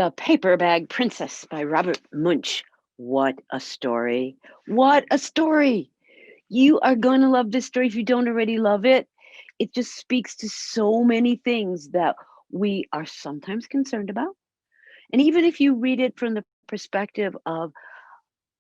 The Paperback Princess by Robert Munsch. What a story. What a story. You are going to love this story if you don't already love it. It just speaks to so many things that we are sometimes concerned about. And even if you read it from the perspective of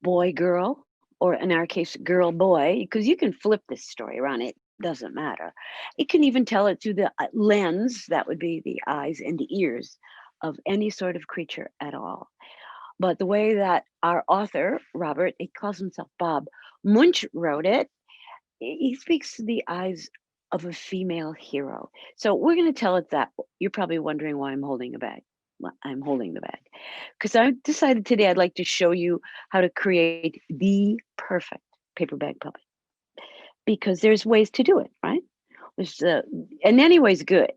boy, girl, or in our case, girl, boy, because you can flip this story around, it doesn't matter. It can even tell it through the lens, that would be the eyes and the ears of any sort of creature at all. But the way that our author, Robert, he calls himself Bob, Munch wrote it, he speaks to the eyes of a female hero. So we're going to tell it that. You're probably wondering why I'm holding a bag. Well, I'm holding the bag because I decided today I'd like to show you how to create the perfect paper bag puppet, because there's ways to do it, right? There's, and any way's good.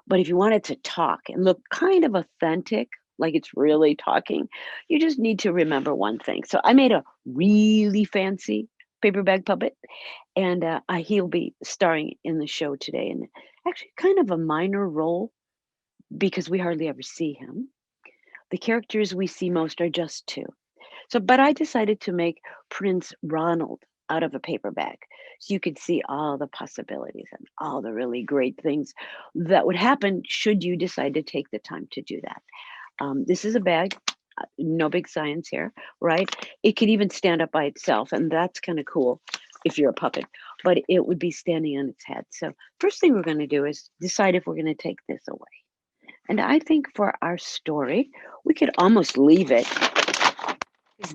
But if you want it to talk and look kind of authentic, like it's really talking, you just need to remember one thing. So I made a really fancy paper bag puppet, and he'll be starring in the show today, and actually kind of a minor role because we hardly ever see him. The characters we see most are just two. So, but I decided to make Prince Ronald out of a paper bag so you could see all the possibilities and all the really great things that would happen should you decide to take the time to do that. This is a bag, no big science here, right? It could even stand up by itself, and that's kind of cool if you're a puppet, but it would be standing on its head. So first thing we're going to do is decide if we're going to take this away. And I think for our story, we could almost leave it.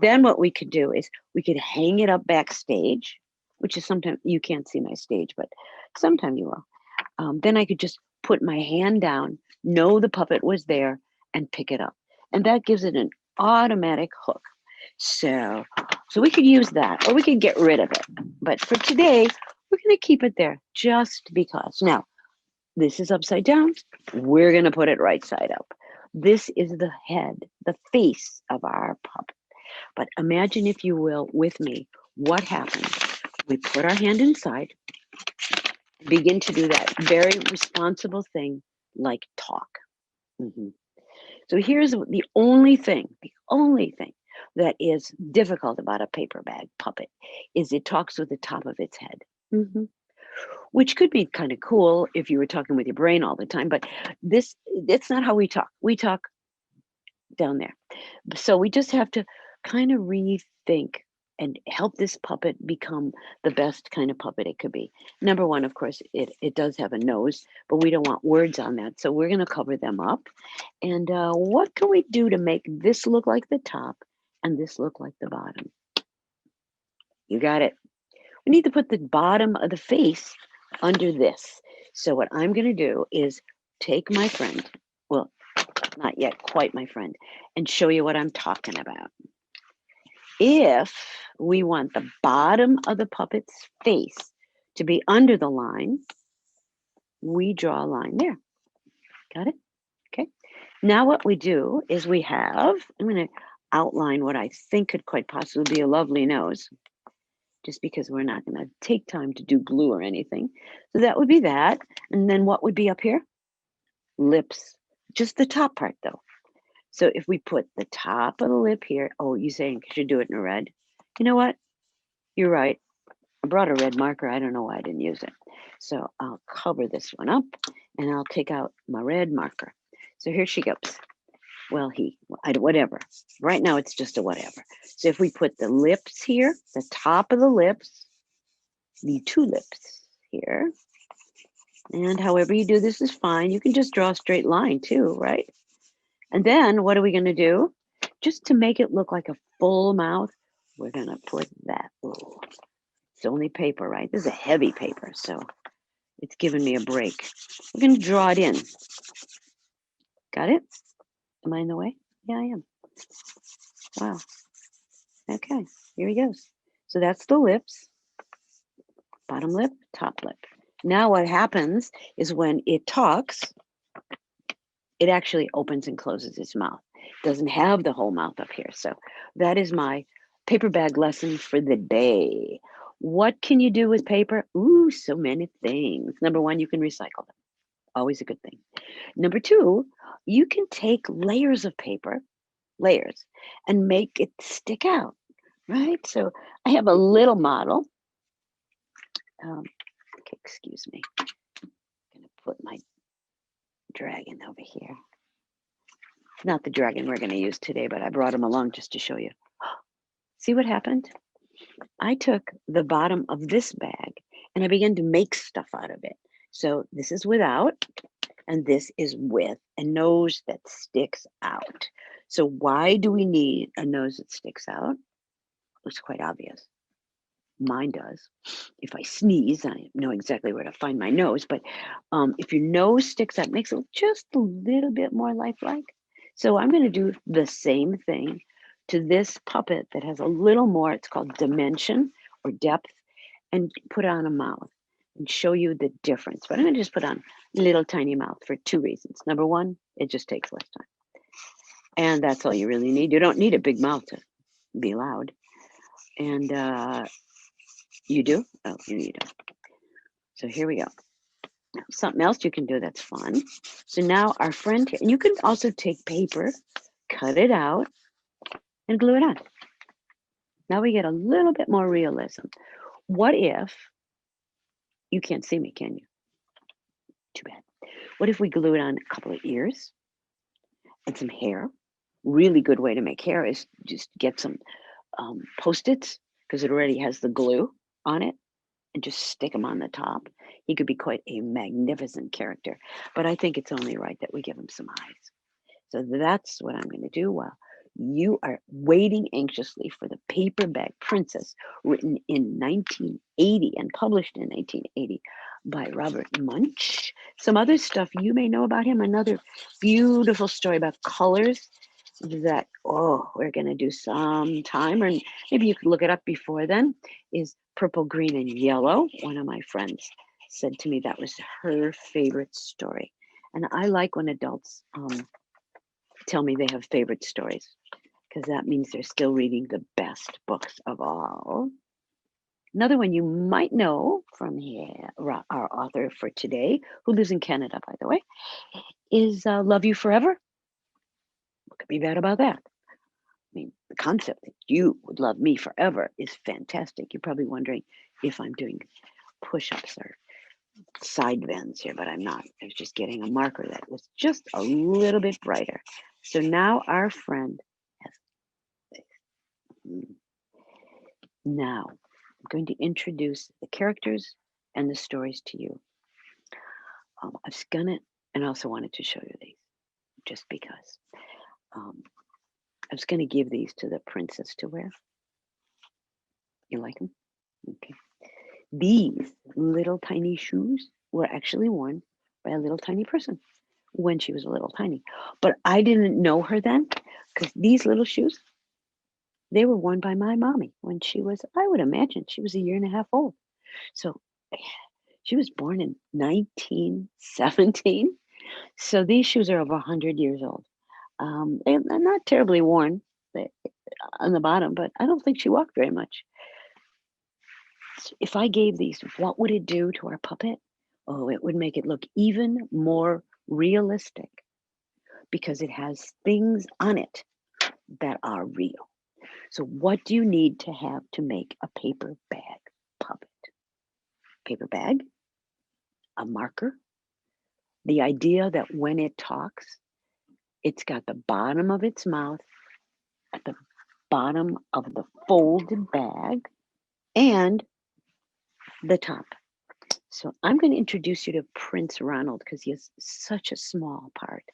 Then what we could do is we could hang it up backstage, which is sometimes you can't see my stage, but sometime you will. Then I could just put my hand down, know the puppet was there, and pick it up. And that gives it an automatic hook. So we could use that, or we could get rid of it. But for today, we're going to keep it there just because. Now, this is upside down. We're going to put it right side up. This is the head, the face of our puppet. But imagine, if you will, with me, what happens. We put our hand inside, begin to do that very responsible thing like talk. So here's the only thing that is difficult about a paper bag puppet is it talks with the top of its head. Which could be kind of cool if you were talking with your brain all the time, but it's not how we talk. We talk down there. So we just have to kind of rethink and help this puppet become the best kind of puppet it could be. Number one, of course, it does have a nose, but we don't want words on that. So we're going to cover them up. And what can we do to make this look like the top and this look like the bottom? You got it. We need to put the bottom of the face under this. So what I'm going to do is take my friend, well, not yet quite my friend, and show you what I'm talking about. If we want the bottom of the puppet's face to be under the line, we draw a line there. Got it? Okay. Now what we do is I'm going to outline what I think could quite possibly be a lovely nose, just because we're not going to take time to do glue or anything. So that would be that. And then what would be up here? Lips. Just the top part, though. So if we put the top of the lip here, oh, you're saying I should do it in red? You know what? You're right. I brought a red marker. I don't know why I didn't use it. So I'll cover this one up, and I'll take out my red marker. So here she goes. Well, whatever. Right now, it's just a whatever. So if we put the lips here, the top of the lips, the two lips here, and however you do this is fine. You can just draw a straight line too, right? And then what are we going to do? Just to make it look like a full mouth, we're going to put that. Oh, it's only paper, right? This is a heavy paper, so it's giving me a break. We're going to draw it in. Got it? Am I in the way? Yeah, I am. Wow. Okay, here he goes. So that's the lips. Bottom lip, top lip. Now what happens is when it talks, it actually opens and closes its mouth. It doesn't have the whole mouth up here. So that is my paper bag lesson for the day. What can you do with paper? Ooh, so many things. Number one, you can recycle them. Always a good thing. Number two, you can take layers of paper, layers, and make it stick out, right? So I have a little model. Okay, excuse me. I'm going to put my dragon over here. Not the dragon we're going to use today, but I brought him along just to show you. See what happened? I took the bottom of this bag and I began to make stuff out of it. So this is without, and this is with a nose that sticks out. So why do we need a nose that sticks out? It's quite obvious. Mine does. If I sneeze, I know exactly where to find my nose, but if your nose sticks out, it makes it just a little bit more lifelike. So I'm going to do the same thing to this puppet that has a little more, it's called dimension or depth, and put on a mouth and show you the difference. But I'm going to just put on a little tiny mouth for two reasons. Number one, it just takes less time. And that's all you really need. You don't need a big mouth to be loud. And you do? Oh, you need it. So here we go. Now, something else you can do that's fun. So now our friend here, and you can also take paper, cut it out, and glue it on. Now we get a little bit more realism. What if, you can't see me, can you? Too bad. What if we glue it on a couple of ears and some hair? Really good way to make hair is just get some Post-its, because it already has the glue on it, and just stick him on the top. He could be quite a magnificent character, but I think it's only right that we give him some eyes. So that's what I'm going to do while you are waiting anxiously for the Paperback Princess, written in 1980 and published in 1980 by Robert Munsch. Some other stuff you may know about him, another beautiful story about colors that, oh, we're going to do sometime, or maybe you could look it up before then, is Purple, Green, and Yellow. One of my friends said to me that was her favorite story. And I like when adults tell me they have favorite stories, because that means they're still reading the best books of all. Another one you might know from here, our author for today, who lives in Canada, by the way, is Love You Forever. What could be bad about that? I mean, the concept that you would love me forever is fantastic. You're probably wondering if I'm doing push-ups or side bends here, but I'm not. I was just getting a marker that was just a little bit brighter. So now our friend has this. Now I'm going to introduce the characters and the stories to you. I was gonna, and also wanted to show you these, just because. I was gonna give these to the princess to wear. You like them? Okay. These little tiny shoes were actually worn by a little tiny person when she was a little tiny. But I didn't know her then, because these little shoes, they were worn by my mommy when she was, I would imagine, she was a year and a half old. So she was born in 1917. So these shoes are over 100 years old. They're not terribly worn on the bottom, but I don't think she walked very much. So if I gave these, what would it do to our puppet? Oh, it would make it look even more realistic, because it has things on it that are real. So what do you need to have to make a paper bag puppet? Paper bag, a marker, the idea that when it talks, it's got the bottom of its mouth at the bottom of the folded bag, and the top. So I'm going to introduce you to Prince Ronald, because he has such a small part.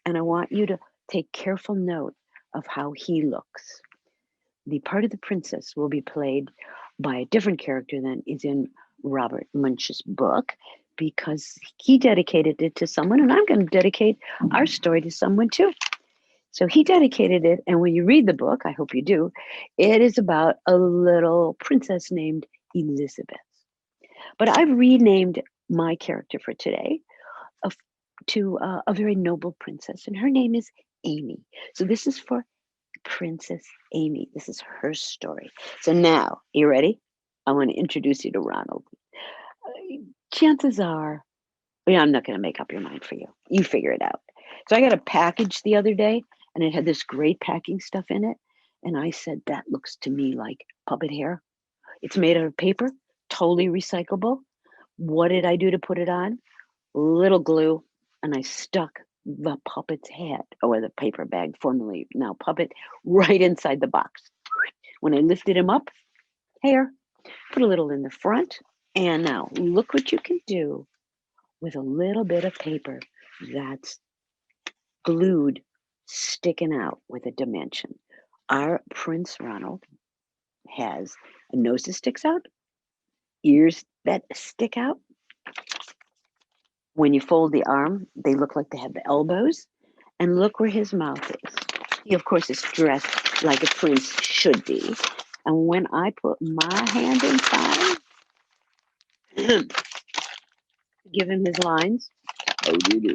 And I want you to take careful note of how he looks. The part of the princess will be played by a different character than is in Robert Munsch's book, because he dedicated it to someone, and I'm going to dedicate our story to someone too. So he dedicated it, and when you read the book, I hope you do, it is about a little princess named Elizabeth. But I've renamed my character for today to a very noble princess, and her name is Amy. So this is for Princess Amy. This is her story. So now, you ready? I want to introduce you to Ronald. Chances are Yeah, I'm not going to make up your mind for you. You figure it out. So I got a package the other day and it had this great packing stuff in it. And I said, that looks to me like puppet hair. It's made out of paper, totally recyclable. What did I do to put it on? Little glue, and I stuck the puppet's head, or the paper bag, formerly now puppet, right inside the box. When I lifted him up, hair, put a little in the front, and now look what you can do with a little bit of paper that's glued, sticking out with a dimension. Our Prince Ronald has a nose that sticks out, ears that stick out. When you fold the arm, they look like they have the elbows. And look where his mouth is. He, of course, is dressed like a prince should be. And when I put my hand inside, give him his lines. Oh, do do.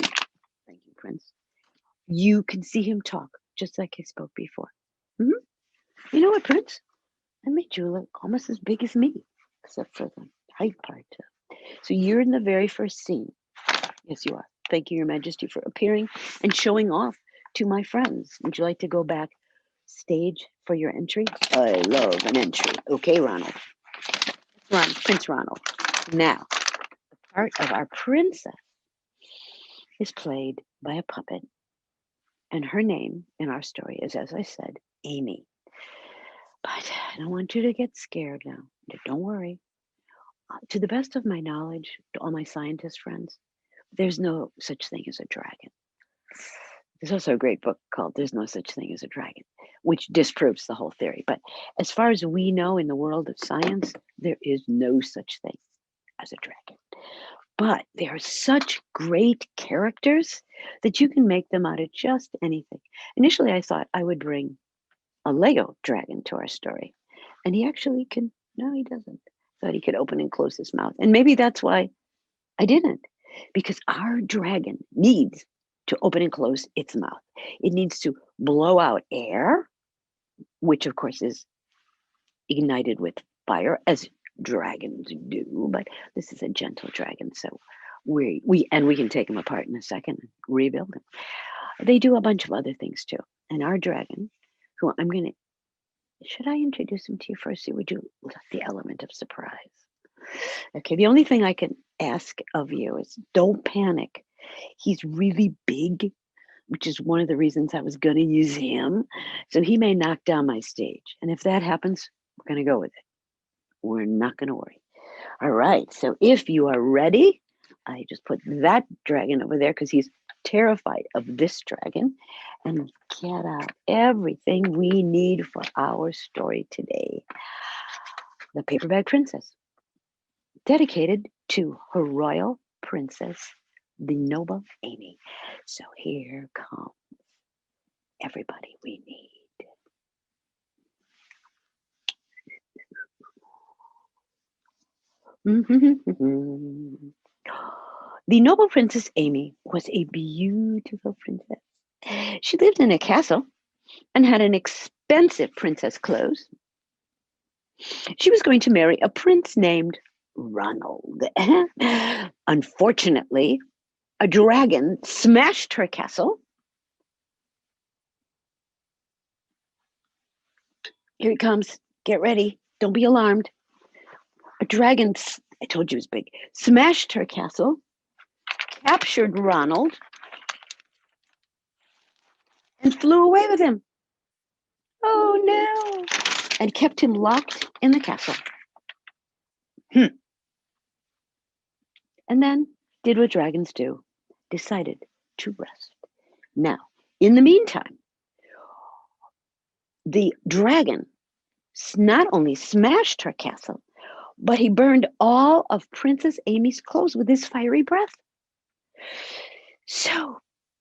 Thank you, Prince. You can see him talk just like he spoke before. Hmm. You know what, Prince? I made you look almost as big as me, except for the height part. So you're in the very first scene. Yes, you are. Thank you, Your Majesty, for appearing and showing off to my friends. Would you like to go back stage for your entry? I love an entry. Okay, Ronald. Prince Ronald. Now, the part of our princess is played by a puppet, and her name in our story is, as I said, Amy. But I don't want you to get scared now. Don't worry. To the best of my knowledge, to all my scientist friends, there's no such thing as a dragon. There's also a great book called There's No Such Thing as a Dragon, which disproves the whole theory. But as far as we know in the world of science, there is no such thing as a dragon. But they are such great characters that you can make them out of just anything. Initially, I thought I would bring a Lego dragon to our story. And he actually can, no, he doesn't. Thought he could open and close his mouth. And maybe that's why I didn't, because our dragon needs to open and close its mouth. It needs to blow out air, which of course is ignited with fire, as dragons do, but this is a gentle dragon, so we can take them apart in a second and rebuild them. They do a bunch of other things too. And our dragon, who should I introduce him to you first? Or would you love the element of surprise? Okay, the only thing I can ask of you is don't panic. He's really big, which is one of the reasons I was going to use him. So he may knock down my stage. And if that happens, we're going to go with it. We're not going to worry. All right, so if you are ready, I just put that dragon over there because he's terrified of this dragon, and get out everything we need for our story today. The Paperback Princess, dedicated to Her Royal Princess, the noble Amy. So here comes everybody we need. The noble Princess Amy was a beautiful princess. She lived in a castle and had an expensive princess clothes. She was going to marry a prince named Ronald. Unfortunately, a dragon smashed her castle. Here it comes. Get ready. Don't be alarmed. A dragon, I told you it was big, smashed her castle, captured Ronald, and flew away with him. Oh no! And kept him locked in the castle. And then did what dragons do, decided to rest. Now, in the meantime, the dragon not only smashed her castle, but he burned all of Princess Amy's clothes with his fiery breath. So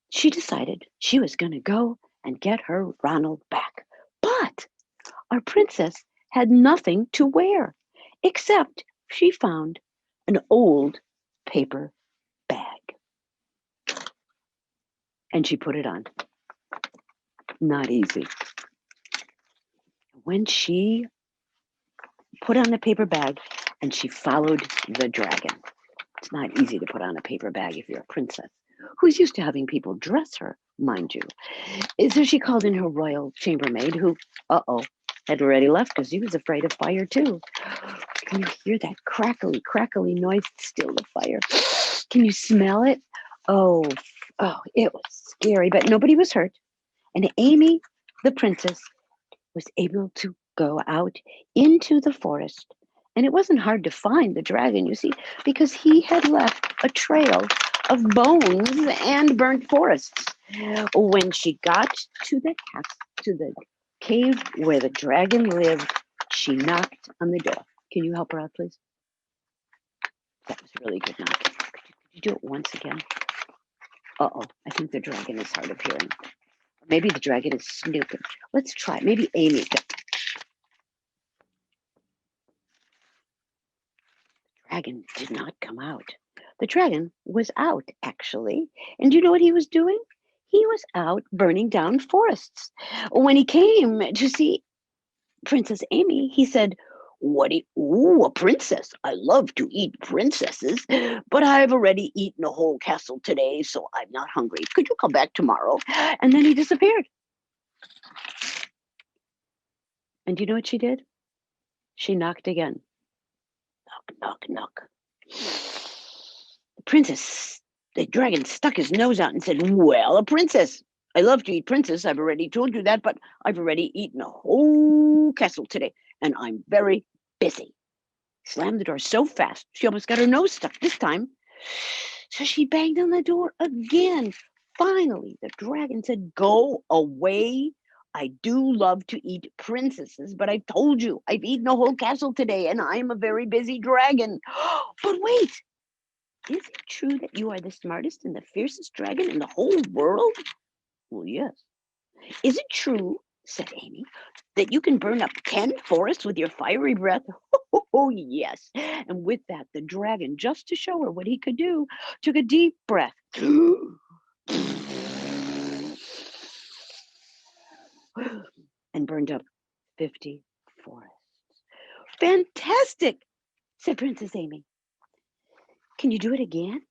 she decided she was going to go and get her Ronald back. But our princess had nothing to wear, except she found an old paper bag. And she put it on. Not easy. When she put on the paper bag and she followed the dragon, It's not easy to put on a paper bag if you're a princess, who's used to having people dress her, mind you. So she called in her royal chambermaid, who, had already left because he was afraid of fire too. Can you hear that crackly noise? Still the fire. Can you smell it? Oh, it was scary, but nobody was hurt. And Amy, the princess, was able to go out into the forest. And it wasn't hard to find the dragon, you see, because he had left a trail of bones and burnt forests. When she got to the cave where the dragon lived, she knocked on the door. Can you help her out, please? That was a really good knock. Could you do it once again? I think the dragon is hard of hearing. Maybe the dragon is snooping. Let's try it. Maybe Amy could. The dragon did not come out. The dragon was out, actually. And do you know what he was doing? He was out burning down forests. When he came to see Princess Amy, he said, a princess. I love to eat princesses, but I've already eaten a whole castle today, so I'm not hungry. Could you come back tomorrow? And then he disappeared. And do you know what she did? She knocked again. Knock, knock, knock. The dragon stuck his nose out and said, well, a princess. I love to eat princess. I've already told you that, but I've already eaten a whole castle today, and I'm very busy. Slammed the door so fast, she almost got her nose stuck this time. So she banged on the door again. Finally, the dragon said, go away. I do love to eat princesses, but I've told you, I've eaten a whole castle today, and I'm a very busy dragon. But wait, is it true that you are the smartest and the fiercest dragon in the whole world? Well, yes. Is it true, said Amy, that you can burn up 10 forests with your fiery breath? Oh, yes. And with that, the dragon, just to show her what he could do, took a deep breath and burned up 50 forests. Fantastic, said Princess Amy. Can you do it again?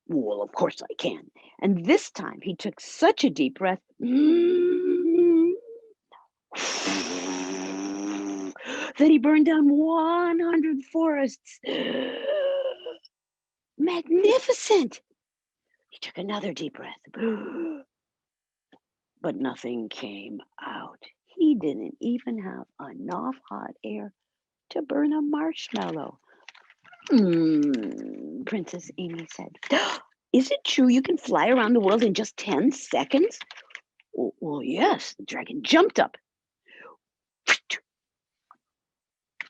Well, of course I can. And this time he took such a deep breath that he burned down 100 forests. Magnificent! He took another deep breath, but nothing came out. He didn't even have enough hot air to burn a marshmallow. Princess Amy said, is it true you can fly around the world in just 10 seconds? Well, yes. The dragon jumped up.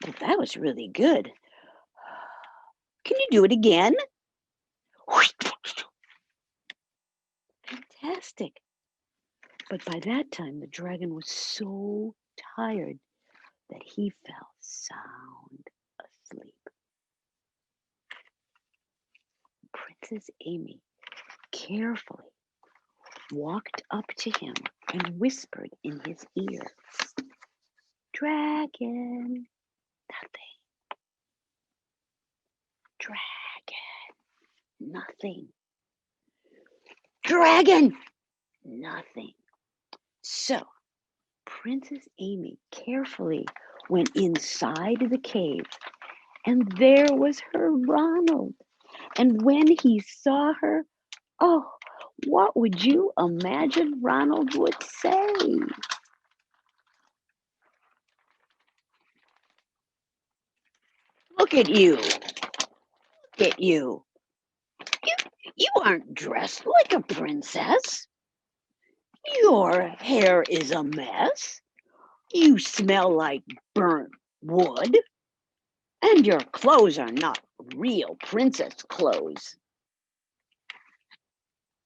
Well, that was really good. Can you do it again? Fantastic. But by that time, the dragon was so tired that he fell sound asleep. Princess Amy carefully walked up to him and whispered in his ear, dragon, nothing. Dragon, nothing. Dragon, nothing. So Princess Amy carefully went inside the cave, and there was her Ronald. And when he saw her, what would you imagine Ronald would say? Look at you. Look at you. You aren't dressed like a princess. Your hair is a mess. You smell like burnt wood. And your clothes are not real princess clothes.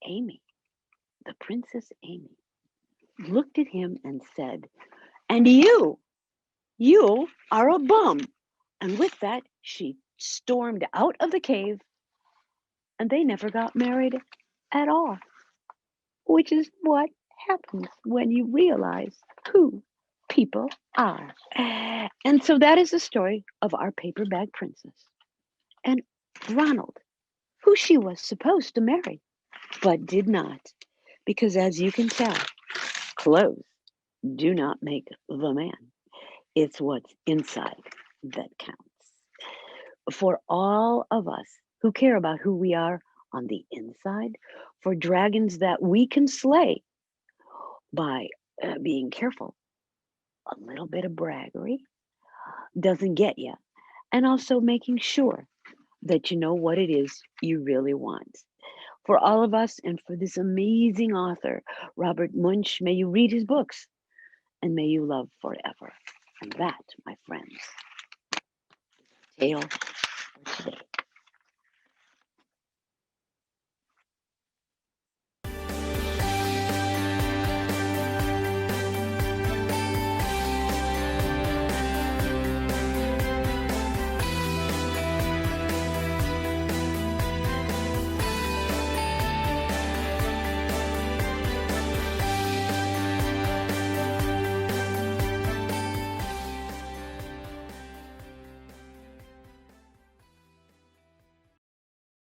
Amy, the Princess Amy, looked at him and said, and you are a bum. And with that, she stormed out of the cave, and they never got married at all, which is what happens when you realize who people are. And so that is the story of our paperback princess. And Ronald, who she was supposed to marry, but did not, because as you can tell, clothes do not make the man. It's what's inside that counts. For all of us who care about who we are on the inside, for dragons that we can slay by being careful, a little bit of braggery doesn't get you. And also making sure that you know what it is you really want. For all of us and for this amazing author, Robert Munsch, may you read his books and may you love forever. And that, my friends, tale